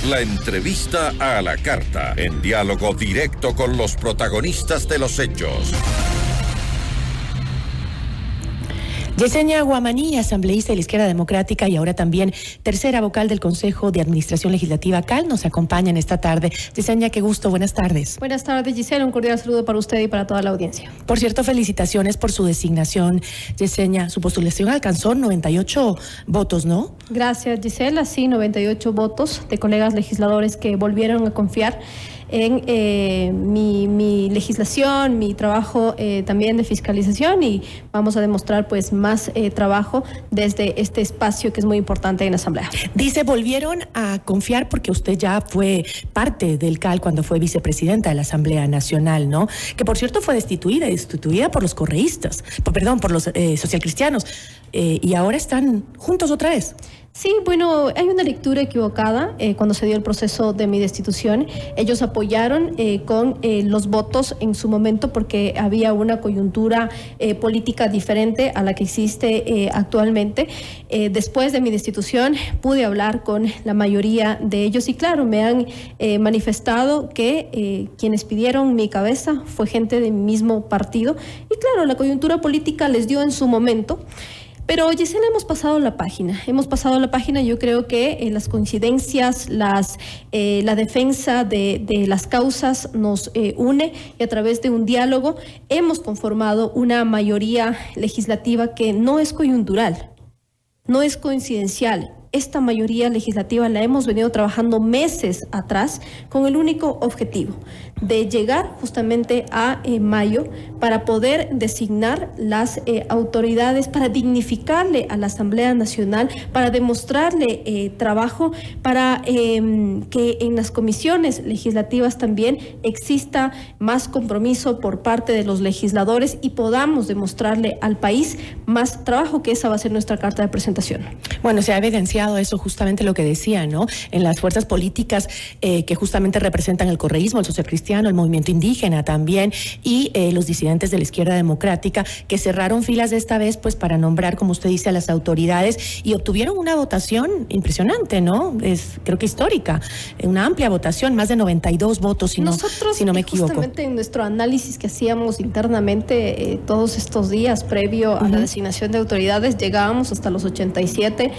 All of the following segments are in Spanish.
La entrevista a la carta, en diálogo directo con los protagonistas de los hechos. Yesenia Guamaní, asambleísta de la Izquierda Democrática y ahora también tercera vocal del Consejo de Administración Legislativa CAL, nos acompaña en esta tarde. Yesenia, qué gusto, buenas tardes. Buenas tardes, Gisela, un cordial saludo para usted y para toda la audiencia. Por cierto, felicitaciones por su designación, Yesenia. Su postulación alcanzó 98 votos, ¿no? Gracias, Gisela. Sí, 98 votos de colegas legisladores que volvieron a confiar en mi legislación, mi trabajo también de fiscalización, y vamos a demostrar pues más trabajo desde este espacio que es muy importante en la Asamblea. Dice, volvieron a confiar porque usted ya fue parte del CAL cuando fue vicepresidenta de la Asamblea Nacional, ¿no? Que por cierto fue destituida por los correístas, por los socialcristianos, y ahora están juntos otra vez. Sí, bueno, hay una lectura equivocada cuando se dio el proceso de mi destitución. Ellos apoyaron con los votos en su momento porque había una coyuntura política diferente a la que existe actualmente. Después de mi destitución pude hablar con la mayoría de ellos y claro, me han manifestado que quienes pidieron mi cabeza fue gente de mi mismo partido y claro, la coyuntura política les dio en su momento. Pero, Gisela, hemos pasado la página. Yo creo que las coincidencias, la defensa de las causas nos une y a través de un diálogo hemos conformado una mayoría legislativa que no es coyuntural, no es coincidencial. Esta mayoría legislativa la hemos venido trabajando meses atrás con el único objetivo de llegar justamente a mayo para poder designar las autoridades, para dignificarle a la Asamblea Nacional, para demostrarle trabajo, para que en las comisiones legislativas también exista más compromiso por parte de los legisladores y podamos demostrarle al país más trabajo, que esa va a ser nuestra carta de presentación. Bueno, se ha evidenciado eso, justamente lo que decía, ¿no? En las fuerzas políticas que justamente representan el correísmo, el socialcristiano, el movimiento indígena también, y los disidentes de la Izquierda Democrática, que cerraron filas esta vez, pues, para nombrar, como usted dice, a las autoridades, y obtuvieron una votación impresionante, ¿no? Creo que histórica, una amplia votación, más de 92 votos, si no me equivoco. Justamente en nuestro análisis que hacíamos internamente todos estos días, previo a la designación de autoridades, llegábamos hasta los 87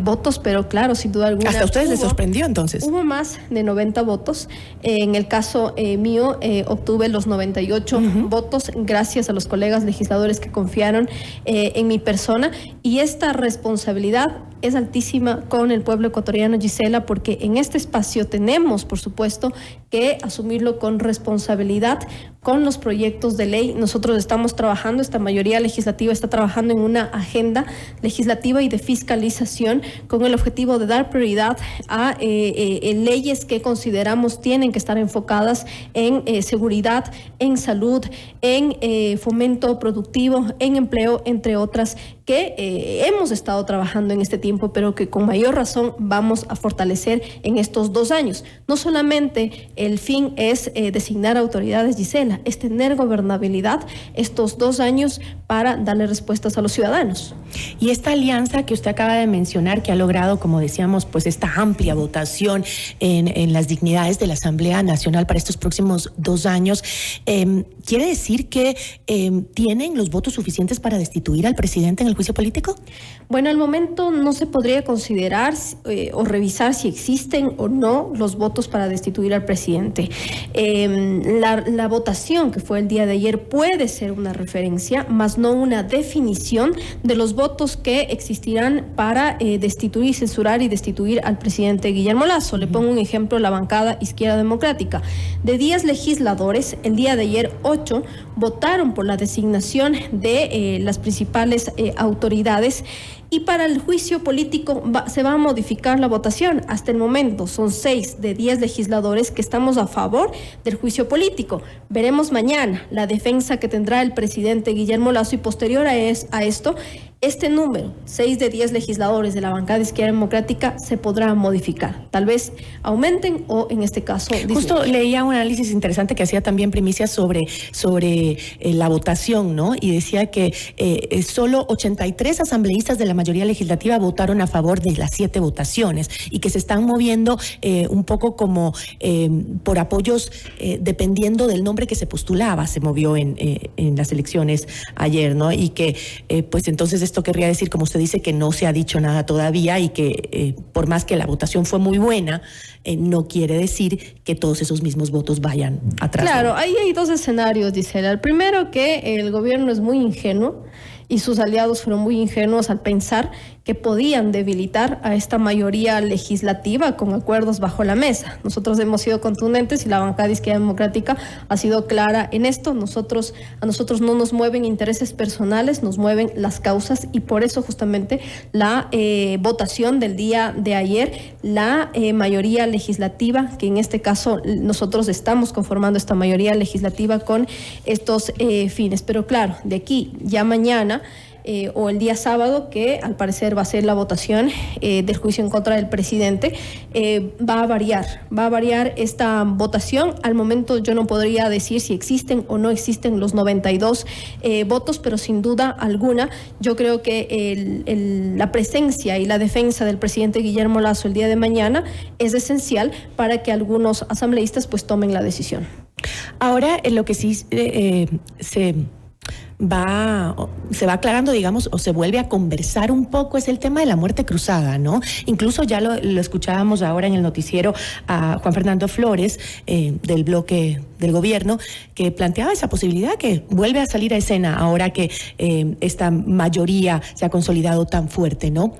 votos, pero claro, sin duda alguna. ¿Hasta a ustedes les sorprendió entonces? Hubo más de 90 votos. En el caso mío, obtuve los 98 votos gracias a los colegas legisladores que confiaron en mi persona, y esta responsabilidad es altísima con el pueblo ecuatoriano, Gisela, porque en este espacio tenemos, por supuesto, que asumirlo con responsabilidad, con los proyectos de ley. Nosotros estamos trabajando, esta mayoría legislativa está trabajando en una agenda legislativa y de fiscalización con el objetivo de dar prioridad a leyes que consideramos tienen que estar enfocadas en seguridad, en salud, en fomento productivo, en empleo, entre otras, que hemos estado trabajando en este tiempo, pero que con mayor razón vamos a fortalecer en estos 2 años. No solamente el fin es designar autoridades, Gisela, es tener gobernabilidad estos 2 años para darle respuestas a los ciudadanos. Y esta alianza que usted acaba de mencionar, que ha logrado, como decíamos, pues esta amplia votación en las dignidades de la Asamblea Nacional para estos próximos 2 años, ¿quiere decir que tienen los votos suficientes para destituir al presidente en el juicio político? Bueno, al momento no se podría considerar o revisar si existen o no los votos para destituir al presidente. La votación que fue el día de ayer puede ser una referencia, más no una definición de los votos que existirán para destituir, censurar y destituir al presidente Guillermo Lasso. Le pongo un ejemplo: la bancada Izquierda Democrática. De 10 legisladores, el día de ayer 8 votaron por la designación de las principales autoridades, y para el juicio político se va a modificar la votación. Hasta el momento son 6 de 10 legisladores que estamos a favor del juicio político. Veremos mañana la defensa que tendrá el presidente Guillermo Lasso, y posterior a esto este número, 6 de 10 legisladores de la bancada de Izquierda Democrática, se podrá modificar. Tal vez aumenten o, en este caso, disminuyan. Justo leía un análisis interesante que hacía también Primicia sobre la votación, ¿no? Y decía que solo 83 asambleístas de la mayoría legislativa votaron a favor de las 7 votaciones y que se están moviendo un poco como por apoyos dependiendo del nombre que se postulaba, se movió en las elecciones ayer, ¿no? Y que pues entonces esto querría decir, como usted dice, que no se ha dicho nada todavía y que por más que la votación fue muy buena, no quiere decir que todos esos mismos votos vayan atrás. Claro, ahí hay 2 escenarios, Gisela. El primero, que el gobierno es muy ingenuo y sus aliados fueron muy ingenuos al pensar que podían debilitar a esta mayoría legislativa con acuerdos bajo la mesa. Nosotros hemos sido contundentes y la bancada de Izquierda Democrática ha sido clara en esto. A nosotros no nos mueven intereses personales, nos mueven las causas, y por eso justamente la votación del día de ayer, la mayoría legislativa, que en este caso nosotros estamos conformando esta mayoría legislativa con estos fines. Pero claro, de aquí ya mañana o el día sábado, que al parecer va a ser la votación del juicio en contra del presidente, va a variar esta votación. Al momento yo no podría decir si existen o no existen los 92 votos, pero sin duda alguna yo creo que la presencia y la defensa del presidente Guillermo Lasso el día de mañana es esencial para que algunos asambleístas pues tomen la decisión. Ahora, en lo que sí se va aclarando, digamos, o se vuelve a conversar un poco, es el tema de la muerte cruzada, ¿no? Incluso ya lo escuchábamos ahora en el noticiero a Juan Fernando Flores, del bloque del gobierno, que planteaba esa posibilidad que vuelve a salir a escena ahora que esta mayoría se ha consolidado tan fuerte, ¿no?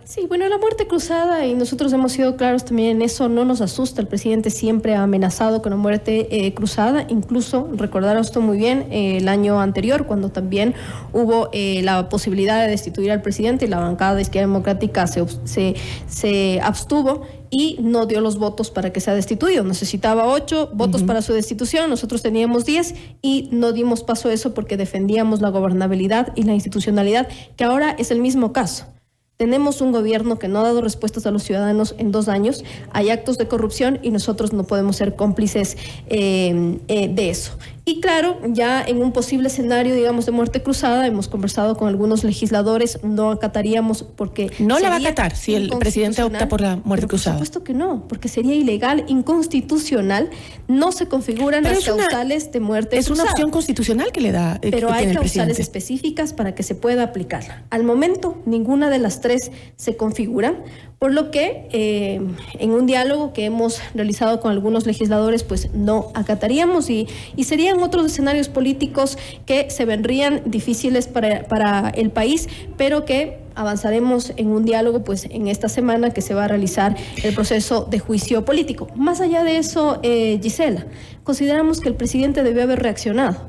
Sí, bueno, la muerte cruzada, y nosotros hemos sido claros también en eso, no nos asusta. El presidente siempre ha amenazado con la muerte cruzada. Incluso, recordará usted muy bien, el año anterior, cuando también hubo la posibilidad de destituir al presidente, y la bancada de Izquierda Democrática se abstuvo y no dio los votos para que sea destituido. Necesitaba 8 votos para su destitución, nosotros teníamos 10 y no dimos paso a eso porque defendíamos la gobernabilidad y la institucionalidad, que ahora es el mismo caso. Tenemos un gobierno que no ha dado respuestas a los ciudadanos en 2 años, hay actos de corrupción y nosotros no podemos ser cómplices de eso. Y claro, ya en un posible escenario, digamos, de muerte cruzada, hemos conversado con algunos legisladores, no acataríamos porque... No la va a acatar si el presidente opta por la muerte cruzada. Por supuesto que no, porque sería ilegal, inconstitucional, no se configuran las causales de muerte cruzada. Es una opción constitucional que le da pero hay causales específicas para que se pueda aplicarla. Al momento, ninguna de las 3 se configuran, por lo que en un diálogo que hemos realizado con algunos legisladores, pues no acataríamos, y serían otros escenarios políticos que se vendrían difíciles para el país, pero que avanzaremos en un diálogo pues en esta semana que se va a realizar el proceso de juicio político. Más allá de eso, Gisela, consideramos que el presidente debió haber reaccionado.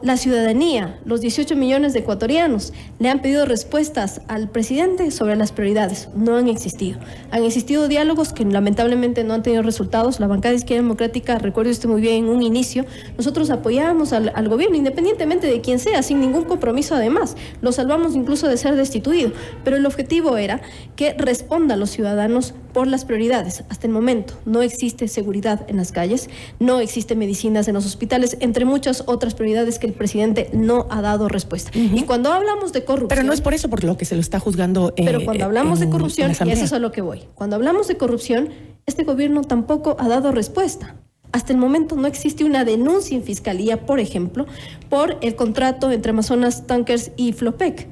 La ciudadanía, los 18 millones de ecuatorianos, le han pedido respuestas al presidente sobre las prioridades. No han existido. Han existido diálogos que lamentablemente no han tenido resultados. La bancada de Izquierda Democrática, recuerde usted muy bien, en un inicio, nosotros apoyábamos al gobierno, independientemente de quién sea, sin ningún compromiso además. Lo salvamos incluso de ser destituido. Pero el objetivo era que responda a los ciudadanos por las prioridades. Hasta el momento no existe seguridad en las calles, no existe medicinas en los hospitales, entre muchas otras prioridades que el presidente no ha dado respuesta. Y cuando hablamos de corrupción... Pero no es por eso por lo que se lo está juzgando. Pero cuando hablamos de corrupción, y eso es a lo que voy, cuando hablamos de corrupción, este gobierno tampoco ha dado respuesta. Hasta el momento no existe una denuncia en fiscalía, por ejemplo, por el contrato entre Amazonas Tankers y Flopec.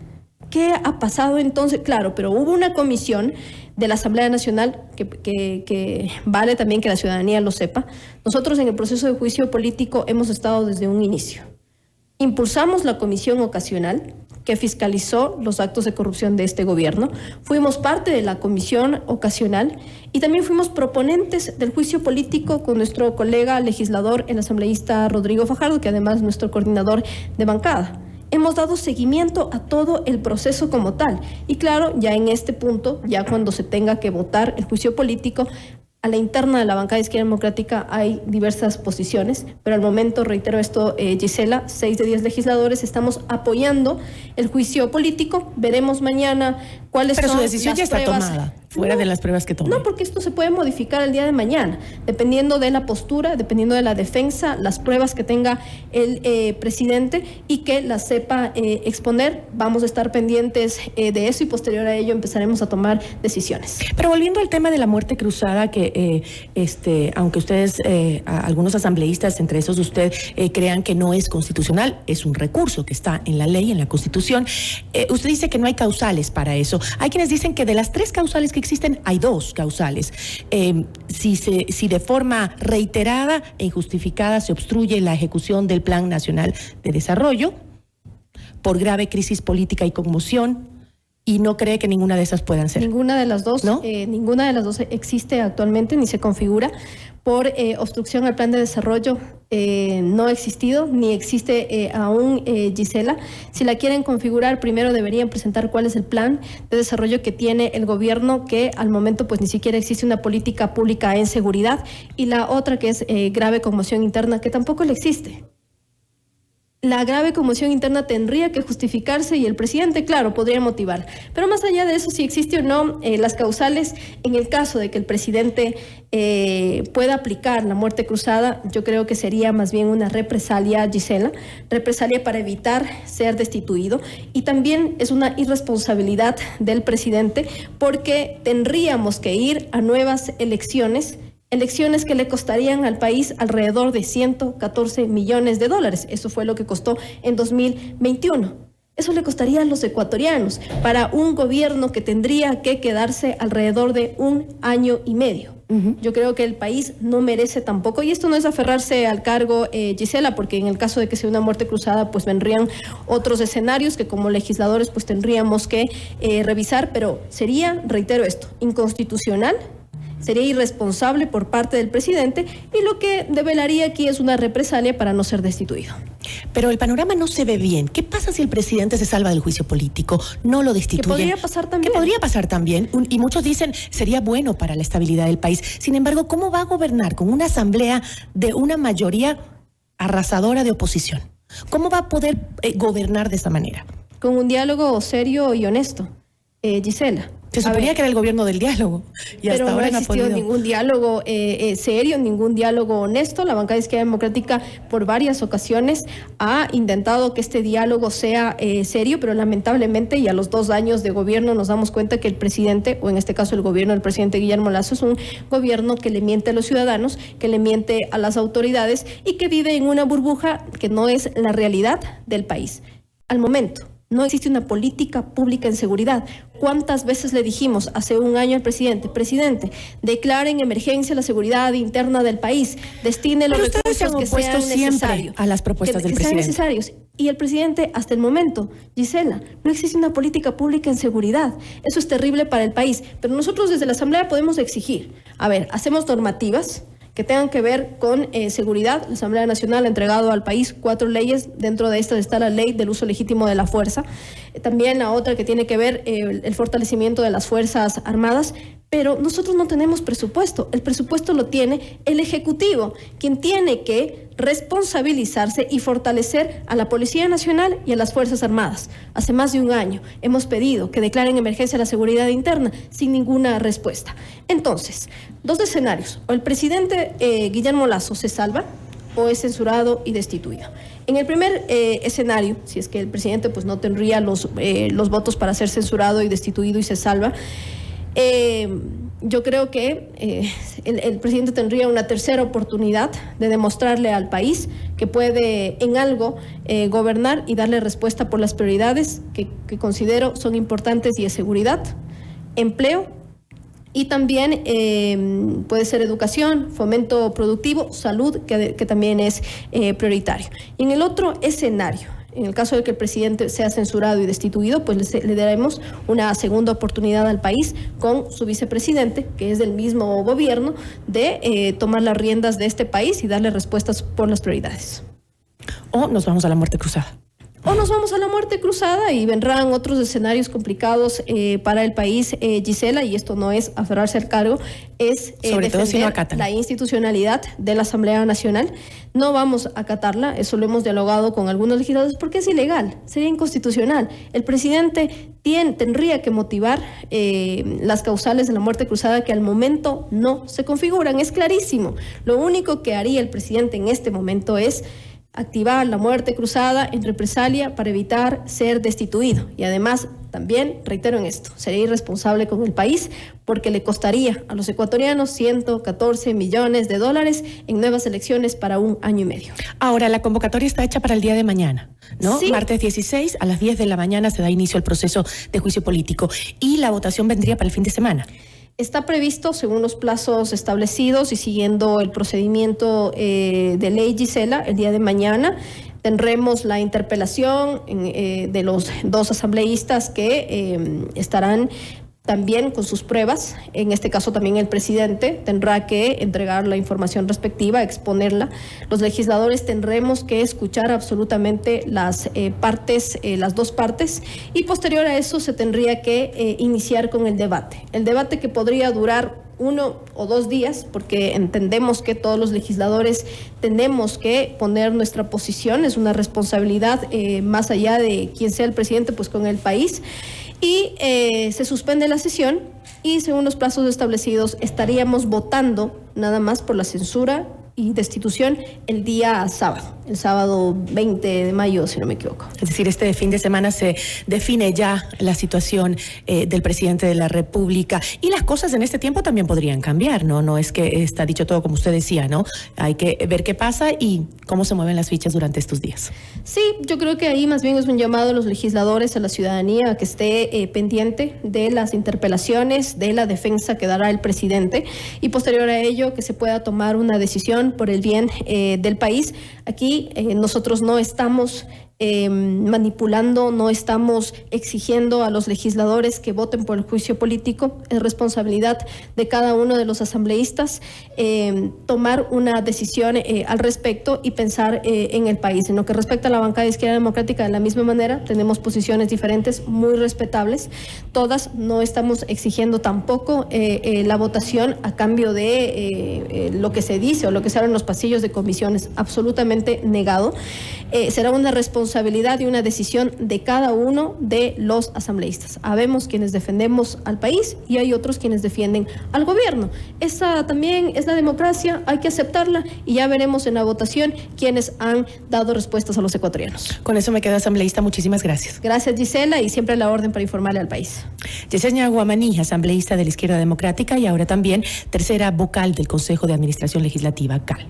¿Qué ha pasado entonces? Claro, pero hubo una comisión de la Asamblea Nacional que vale también que la ciudadanía lo sepa. Nosotros en el proceso de juicio político hemos estado desde un inicio. Impulsamos la comisión ocasional que fiscalizó los actos de corrupción de este gobierno. Fuimos parte de la comisión ocasional y también fuimos proponentes del juicio político con nuestro colega legislador, el asambleísta Rodrigo Fajardo, que además es nuestro coordinador de bancada. Hemos dado seguimiento a todo el proceso como tal. Y claro, ya en este punto, ya cuando se tenga que votar el juicio político, A la interna de la bancada de Izquierda Democrática hay diversas posiciones, pero al momento, reitero esto, Gisela, 6 de 10 legisladores estamos apoyando el juicio político. Veremos mañana cuáles son las pruebas. Pero su decisión ya está tomada, fuera de las pruebas que tome. No, porque esto se puede modificar el día de mañana, dependiendo de la postura, dependiendo de la defensa, las pruebas que tenga el presidente y que las sepa exponer. Vamos a estar pendientes de eso y posterior a ello empezaremos a tomar decisiones. Pero volviendo al tema de la muerte cruzada, que aunque ustedes, algunos asambleístas, entre esos usted, crean que no es constitucional, es un recurso que está en la ley, en la Constitución. Usted dice que no hay causales para eso. Hay quienes dicen que de las 3 causales que existen, hay 2 causales. Si de forma reiterada e injustificada se obstruye la ejecución del Plan Nacional de Desarrollo, por grave crisis política y conmoción, y no cree que ninguna de esas puedan ser. Ninguna de las dos, ¿no? Ninguna de las dos existe actualmente ni se configura. Por obstrucción al plan de desarrollo no ha existido ni existe aún, Gisela. Si la quieren configurar, primero deberían presentar cuál es el plan de desarrollo que tiene el gobierno, que al momento pues ni siquiera existe una política pública en seguridad, y la otra que es grave conmoción interna, que tampoco le existe. La grave conmoción interna tendría que justificarse y el presidente, claro, podría motivar. Pero más allá de eso, si existe o no, las causales, en el caso de que el presidente pueda aplicar la muerte cruzada, yo creo que sería más bien una represalia, Gisela, represalia para evitar ser destituido. Y también es una irresponsabilidad del presidente porque tendríamos que ir a nuevas elecciones que le costarían al país alrededor de 114 millones de dólares. Eso fue lo que costó en 2021. Eso le costaría a los ecuatorianos para un gobierno que tendría que quedarse alrededor de 1 año y medio. Yo creo que el país no merece tampoco, y esto no es aferrarse al cargo, Gisela, porque en el caso de que sea una muerte cruzada, pues vendrían otros escenarios que como legisladores pues tendríamos que revisar, pero sería, reitero esto, inconstitucional. Sería irresponsable por parte del presidente y lo que develaría aquí es una represalia para no ser destituido. Pero el panorama no se ve bien. ¿Qué pasa si el presidente se salva del juicio político? No lo destituyen. ¿Qué podría pasar también? ¿Qué podría pasar también? Y muchos dicen sería bueno para la estabilidad del país. Sin embargo, ¿cómo va a gobernar con una asamblea de una mayoría arrasadora de oposición? ¿Cómo va a poder gobernar de esa manera? Con un diálogo serio y honesto, Gisela. Se suponía que era el gobierno del diálogo y hasta ahora no ha existido ningún diálogo serio, ningún diálogo honesto. La bancada de Izquierda Democrática por varias ocasiones ha intentado que este diálogo sea serio, pero lamentablemente y a los 2 años de gobierno nos damos cuenta que el presidente, o en este caso el gobierno del presidente Guillermo Lasso, es un gobierno que le miente a los ciudadanos, que le miente a las autoridades y que vive en una burbuja que no es la realidad del país. Al momento no existe una política pública en seguridad. ¿Cuántas veces le dijimos hace 1 año al presidente, declare en emergencia la seguridad interna del país, destine los recursos que sean necesarios a las propuestas del presidente? Necesarios? Y el presidente, hasta el momento, Gisela, no existe una política pública en seguridad. Eso es terrible para el país. Pero nosotros desde la Asamblea podemos exigir. A ver, hacemos normativas que tengan que ver con seguridad. La Asamblea Nacional ha entregado al país 4 leyes. Dentro de estas está la ley del uso legítimo de la fuerza. También la otra que tiene que ver el fortalecimiento de las Fuerzas Armadas. Pero nosotros no tenemos presupuesto. El presupuesto lo tiene el Ejecutivo, quien tiene que responsabilizarse y fortalecer a la Policía Nacional y a las Fuerzas Armadas. Hace más de 1 año hemos pedido que declaren emergencia la seguridad interna sin ninguna respuesta. Entonces, 2 escenarios. O el presidente Guillermo Lasso se salva o es censurado y destituido. En el primer escenario, si es que el presidente pues no tendría los votos para ser censurado y destituido y se salva, yo creo que el presidente tendría una tercera oportunidad de demostrarle al país que puede en algo gobernar y darle respuesta por las prioridades que considero son importantes, y es seguridad, empleo y también puede ser educación, fomento productivo, salud, que también es prioritario. Y en el otro escenario, en el caso de que el presidente sea censurado y destituido, pues le daremos una segunda oportunidad al país con su vicepresidente, que es del mismo gobierno, de tomar las riendas de este país y darle respuestas por las prioridades. O nos vamos a la muerte cruzada. o nos vamos a la muerte cruzada y vendrán otros escenarios complicados para el país, Gisela, y esto no es aferrarse al cargo, es sobre todo si no defender la institucionalidad de la Asamblea Nacional. No vamos a acatarla, eso lo hemos dialogado con algunos legisladores, porque es ilegal, sería inconstitucional. El presidente tendría que motivar las causales de la muerte cruzada que al momento no se configuran, es clarísimo. Lo único que haría el presidente en este momento es activar la muerte cruzada en represalia para evitar ser destituido. Y además, también reitero en esto, sería irresponsable con el país porque le costaría a los ecuatorianos 114 millones de dólares en nuevas elecciones para 1 año y medio. Ahora, la convocatoria está hecha para el día de mañana, ¿no? Sí. Martes 16 a las 10 de la mañana se da inicio al proceso de juicio político y la votación vendría para el fin de semana. Está previsto según los plazos establecidos y siguiendo el procedimiento de ley, Gisela, el día de mañana tendremos la interpelación de los 2 asambleístas que estarán también con sus pruebas. En este caso también el presidente tendrá que entregar la información respectiva, exponerla. Los legisladores tendremos que escuchar absolutamente las partes, las 2 partes, y posterior a eso se tendría que iniciar con el debate. El debate que podría durar 1 o 2 días, porque entendemos que todos los legisladores tenemos que poner nuestra posición, es una responsabilidad más allá de quién sea el presidente, pues con el país. Y se suspende la sesión y según los plazos establecidos estaríamos votando nada más por la censura y destitución el día sábado, el sábado 20 de mayo, si no me equivoco. Es decir, este fin de semana se define ya la situación del presidente de la República y las cosas en este tiempo también podrían cambiar, ¿no? No es que está dicho todo como usted decía, ¿no? Hay que ver qué pasa y cómo se mueven las fichas durante estos días. Sí, yo creo que ahí más bien es un llamado a los legisladores, a la ciudadanía, a que esté pendiente de las interpelaciones, de la defensa que dará el presidente y posterior a ello que se pueda tomar una decisión por el bien del país. Aquí nosotros no estamos manipulando, no estamos exigiendo a los legisladores que voten por el juicio político. Es responsabilidad de cada uno de los asambleístas tomar una decisión al respecto y pensar en el país. En lo que respecta a la bancada de Izquierda Democrática, de la misma manera, tenemos posiciones diferentes, muy respetables. Todas no estamos exigiendo tampoco la votación a cambio de lo que se dice o lo que se habla en los pasillos de comisiones. Absolutamente negado. Será una responsabilidad y una decisión de cada uno de los asambleístas. Habemos quienes defendemos al país y hay otros quienes defienden al gobierno. Esa también es la democracia, hay que aceptarla y ya veremos en la votación quienes han dado respuestas a los ecuatorianos. Con eso me quedo asambleísta, muchísimas gracias. Gracias, Gisela, y siempre a la orden para informarle al país. Yesenia Guamaní, asambleísta de la Izquierda Democrática y ahora también tercera vocal del Consejo de Administración Legislativa, CAL.